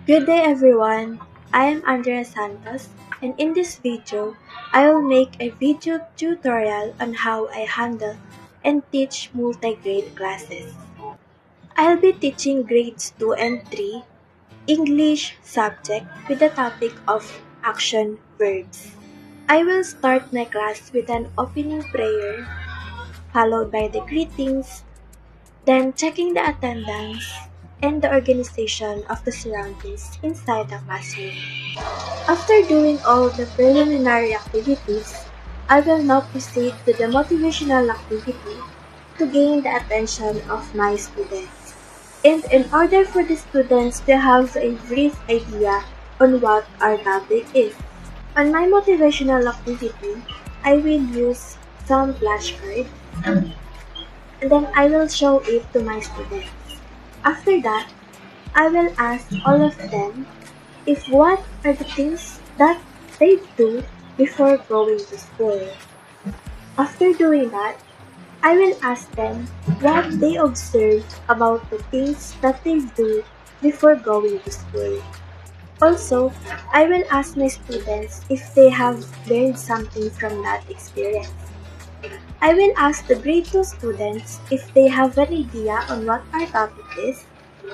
Good day everyone, I am Andrea Santos and in this video, I will make a video tutorial on how I handle and teach multi-grade classes. I'll be teaching grades 2 and 3 English subject with the topic of action verbs. I will start my class with an opening prayer followed by the greetings, then checking the attendance and the organization of the surroundings inside the classroom. After doing all the preliminary activities, I will now proceed to the motivational activity to gain the attention of my students. And in order for the students to have a brief idea on what our topic is. On my motivational activity, I will use some flashcards and then I will show it to my students. After that, I will ask all of them if what are the things that they do before going to school. After doing that, I will ask them what they observed about the things that they do before going to school. Also, I will ask my students if they have learned something from that experience. I will ask the grade 2 students if they have an idea on what our topic is,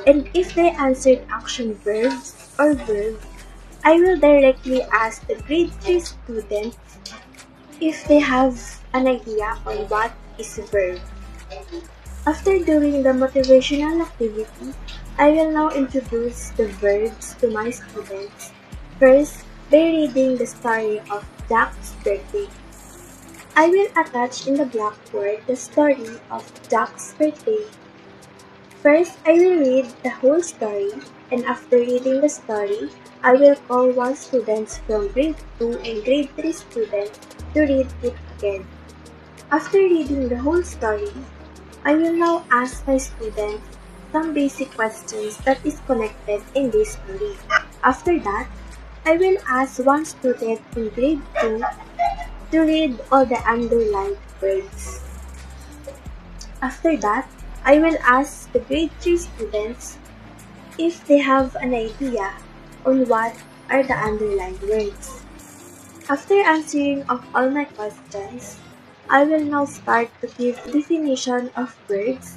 and if they answered action verbs or verbs, I will directly ask the grade 3 students if they have an idea on what is a verb. After doing the motivational activity, I will now introduce the verbs to my students. First, by reading the story of Jack's birthday. I will attach in the blackboard the story of Jack's birthday. First, I will read the whole story, and after reading the story, I will call one student from grade 2 and grade 3 students to read it again. After reading the whole story, I will now ask my students some basic questions that is connected in this story. After that, I will ask one student in grade 2 to read all the underlined words. After that, I will ask the grade 3 students if they have an idea on what are the underlined words. After answering of all my questions, I will now start to give definition of words,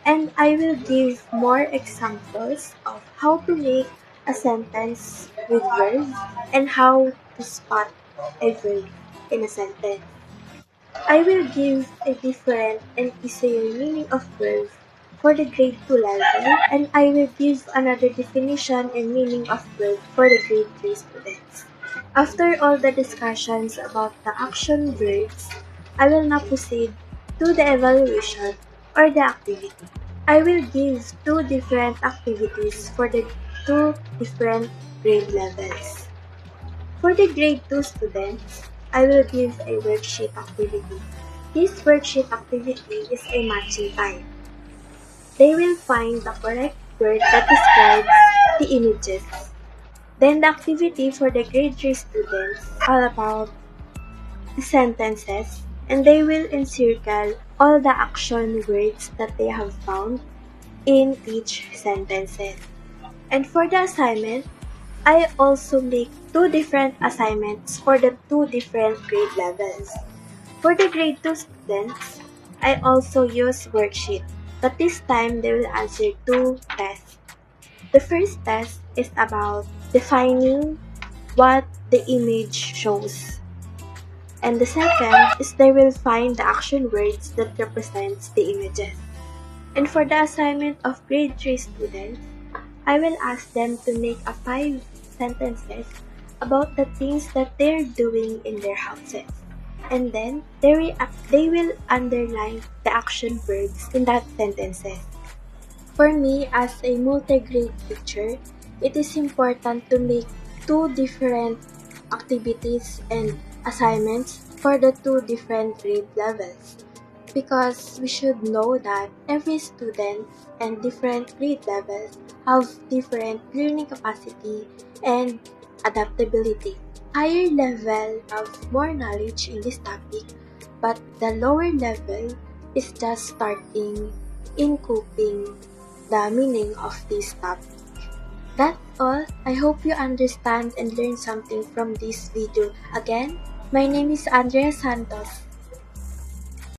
and I will give more examples of how to make a sentence with verbs and how to spot a verb in a sentence. I will give a different and easier meaning of verb for the grade 2 level, and I will give another definition and meaning of verb for the grade 3 students. After all the discussions about the action verbs, I will now proceed to the evaluation or the activity. I will give two different activities for the two different grade levels. For the grade 2 students, I will give a worksheet activity. This worksheet activity is a matching type. They will find the correct word that describes the images. Then the activity for the grade 3 students are about the sentences, and they will encircle all the action words that they have found in each sentences. And for the assignment, I also make two different assignments for the two different grade levels. For the grade 2 students, I also use worksheet, but this time they will answer two tests. The first test is about defining what the image shows. And the second is they will find the action words that represents the images. And for the assignment of grade 3 students, I will ask them to make a 5 sentences about the things that they're doing in their houses. And then they will underline the action verbs in that sentences. For me, as a multi-grade teacher, it is important to make two different activities and assignments for the two different grade levels, because we should know that every student and different grade levels have different learning capacity and adaptability. Higher level have more knowledge in this topic, but the lower level is just starting in coping the meaning of this topic. That's all. I hope you understand and learn something from this video. Again, my name is Andrea Santos.